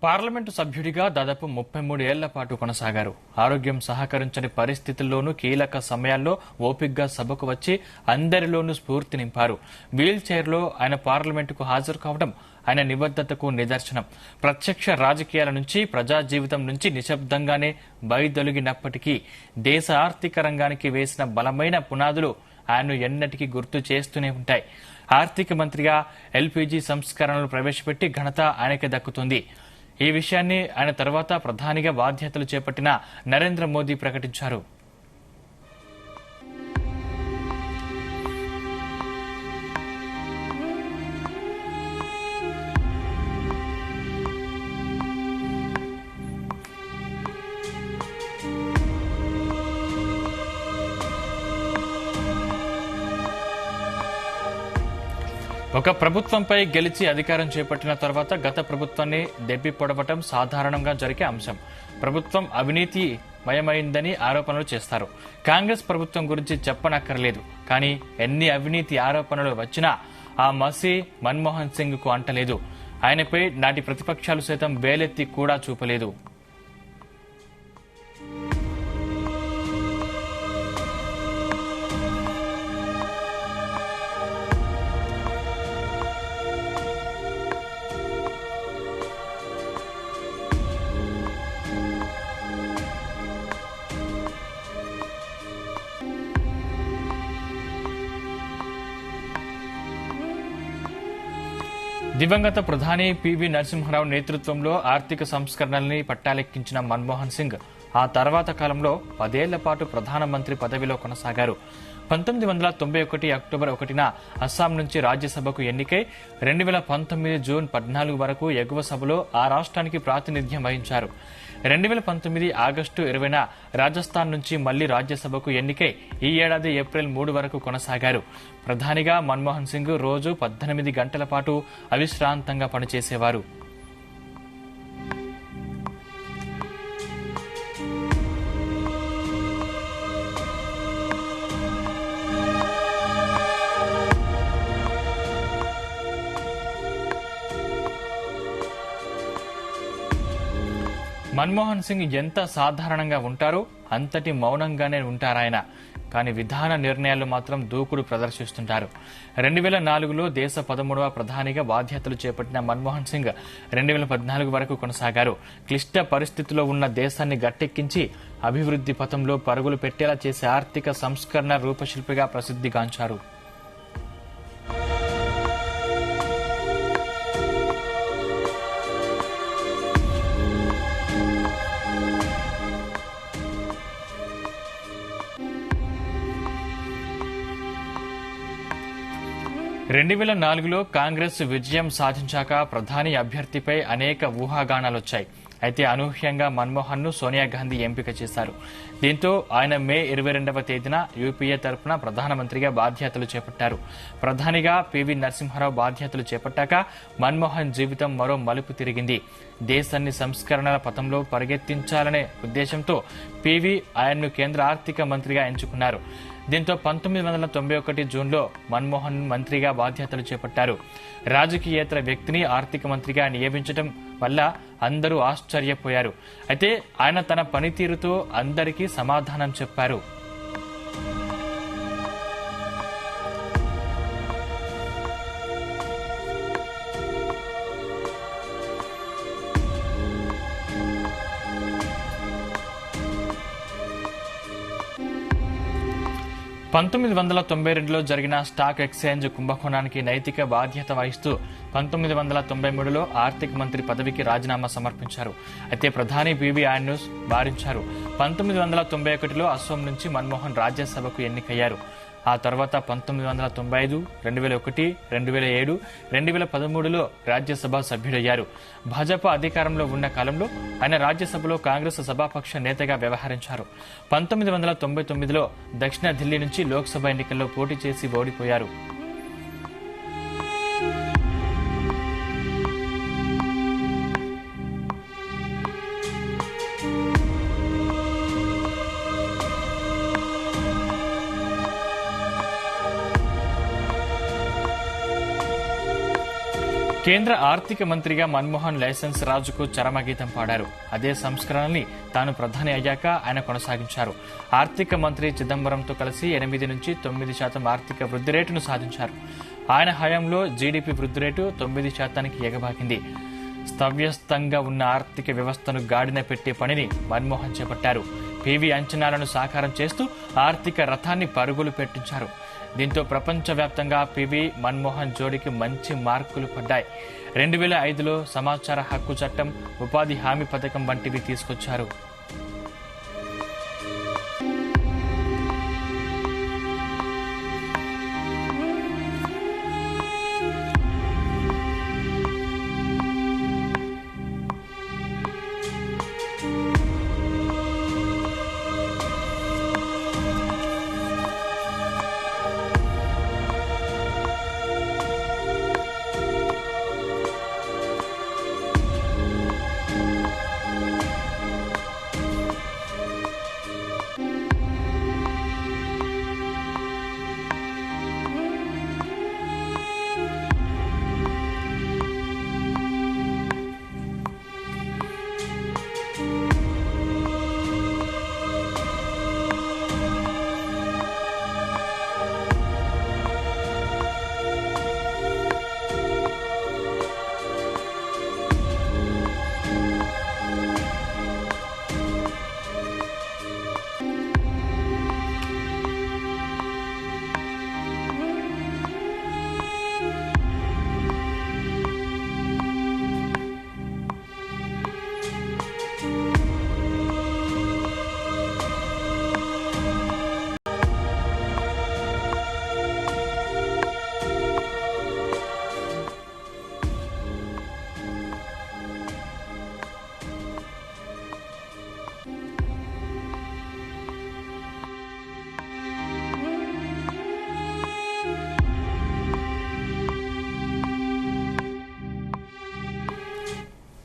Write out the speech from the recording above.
Parliament సభ్యుడిగా దాదాపు 33 ఏళ్ల పాటు కొనసాగారు. ఆరోగ్యం సహకరించని పరిస్థితుల్లోనూ కీలక సమయాల్లో ఓపిగ్గా సభకు వచ్చి అందరిలోనూ స్ఫూర్తి నింపారు. వీల్ చైర్లో ఆయన పార్లమెంటుకు హాజరు కావడం ఆయన నిబద్ధతకు నిదర్శనం. ప్రత్యక్ష రాజకీయాల నుంచి, ప్రజా జీవితం నుంచి నిశ్శబ్దంగానే వైదొలిగినప్పటికీ దేశ ఆర్థిక రంగానికి వేసిన బలమైన పునాదులు ఆయన్ను ఎన్నటికీ గుర్తు చేస్తూనే ఉంటాయి. ఆర్థిక మంత్రిగా ఎల్పీజీ సంస్కరణలు ప్రవేశపెట్టి ఘనత ఆయనకే దక్కుతుంది. ఈ విషయాన్ని ఆయన తర్వాత ప్రధానిగా బాధ్యతలు చేపట్టిన నరేంద్ర మోదీ ప్రకటించారు. ఒక ప్రభుత్వంపై గెలిచి అధికారం చేపట్టిన తర్వాత గత ప్రభుత్వాన్ని దెబ్బి పొడవటం సాధారణంగా జరిగే అంశం. ప్రభుత్వం అవినీతి మయమైందని ఆరోపణలు చేస్తారు. కాంగ్రెస్ ప్రభుత్వం గురించి చెప్పనక్కర్లేదు. కానీ ఎన్ని అవినీతి ఆరోపణలు వచ్చినా ఆ మసి మన్మోహన్ సింగ్ కు అంటలేదు. ఆయనపై నాటి ప్రతిపక్షాలు సైతం వేలెత్తి కూడా చూపలేదు. దివంగత ప్రధాని పివి నరసింహారావు నేతృత్వంలో ఆర్థిక సంస్కరణల్ని పట్టాలెక్కించిన మన్మోహన్ సింగ్ ఆ తర్వాత కాలంలో 10 ఏళ్ల పాటు ప్రధానమంత్రి పదవిలో కొనసాగారు. 1991 అక్టోబర్ 1న అస్సాం నుంచి రాజ్యసభకు ఎన్నికై 2019 జూన్ 14 వరకు ఎగువ సభలో ఆ రాష్ట్రానికి ప్రాతినిధ్యం వహించారు. 2019 ఆగస్టు 20న రాజస్థాన్ నుంచి మళ్లీ రాజ్యసభకు ఎన్నికై ఈ ఏడాది ఏప్రిల్ 3 వరకు కొనసాగారు. ప్రధానిగా మన్మోహన్ సింగ్ రోజు 18 గంటల పాటు అవిశ్రాంతంగా పనిచేసేవారు. మన్మోహన్ సింగ్ ఎంత సాధారణంగా ఉంటారో అంతటి మౌనంగానే ఉంటారాయన. కానీ విధాన నిర్ణయాలు మాత్రం దూకుడు ప్రదర్శిస్తుంటారు. 2004లో దేశ 13వ ప్రధానిగా బాధ్యతలు చేపట్టిన మన్మోహన్ సింగ్ 2014 వరకు కొనసాగారు. క్లిష్ట పరిస్థితుల్లో ఉన్న దేశాన్ని గట్టెక్కించి అభివృద్ధి పథంలో పరుగులు పెట్టేలా చేసే ఆర్థిక సంస్కరణ రూపశిల్పిగా ప్రసిద్ధిగాంచారు. రెండు 2004లో కాంగ్రెస్ విజయం సాధించాక ప్రధాని అభ్యర్థిపై అనేక ఊహాగానాలొచ్చాయి. అయితే అనూహ్యంగా మన్మోహన్ ను సోనియా గాంధీ ఎంపిక చేశారు. దీంతో ఆయన మే 22వ తేదీన యూపీఏ తరఫున ప్రధానమంత్రిగా బాధ్యతలు చేపట్టారు. ప్రధానిగా పివి నరసింహారావు బాధ్యతలు చేపట్టాక మన్మోహన్ జీవితం మరో మలుపు తిరిగింది. దేశాన్ని సంస్కరణల పథంలో పరిగెత్తించాలనే ఉద్దేశంతో పివి ఆయన్ను కేంద్ర ఆర్థిక మంత్రిగా ఎంచుకున్నారు. దీంతో 1991 జూన్లో మన్మోహన్ మంత్రిగా బాధ్యతలు చేపట్టారు. రాజకీయేతర వ్యక్తిని ఆర్థిక మంత్రిగా నియమించడం వల్ల అందరూ ఆశ్చర్యపోయారు. అయితే ఆయన తన పనితీరుతో అందరికీ సమాధానం చెప్పారు. లో జరిగిన స్టాక్ ఎక్స్చేంజ్ కుంభకోణానికి నైతిక బాధ్యత వహిస్తూ 1993లో ఆర్థిక మంత్రి పదవికి రాజీనామా సమర్పించారు. అయితే ప్రధాని పివి ఆయన్ను వారించారు. 1991లో అస్సాం నుంచి మన్మోహన్ రాజ్యసభకు ఎన్నికయ్యారు. ఆ తర్వాత 1995, 2001, 2007, 2013లో రాజ్యసభ సభ్యుడయ్యారు. భాజపా అధికారంలో ఉన్న కాలంలో ఆయన రాజ్యసభలో కాంగ్రెస్ సభాపక్ష నేతగా వ్యవహరించారు. 1999లో దక్షిణ ఢిల్లీ నుంచి లోక్సభ ఎన్నికల్లో పోటీ చేసి ఓడిపోయారు. కేంద్ర ఆర్థిక మంత్రిగా మన్మోహన్ లైసెన్స్ రాజుకు చరమగీతం పాడారు. అదే సంస్కరణల్ని తాను ప్రధాని అయ్యాక ఆయన కొనసాగించారు. ఆర్థిక మంత్రి చిదంబరంతో కలిసి 8 నుంచి 9% ఆర్థిక వృద్ధి రేటును సాధించారు. ఆయన హయాంలో జీడీపీ వృద్ధి రేటు 9%కి ఎగబాకింది. స్తవ్యస్తంగా ఉన్న ఆర్థిక వ్యవస్థను గాడిన పెట్టే పనిని మన్మోహన్ చేపట్టారు. పీవీ అంచనాలను సాకారం చేస్తూ ఆర్థిక రథాన్ని పరుగులు పెట్టించారు. దీంతో ప్రపంచవ్యాప్తంగా పీవీ మన్మోహన్ జోడీకి మంచి మార్కులు పడ్డాయి. 2005లో సమాచార హక్కు చట్టం, ఉపాధి హామీ పథకం వంటివి తీసుకొచ్చారు.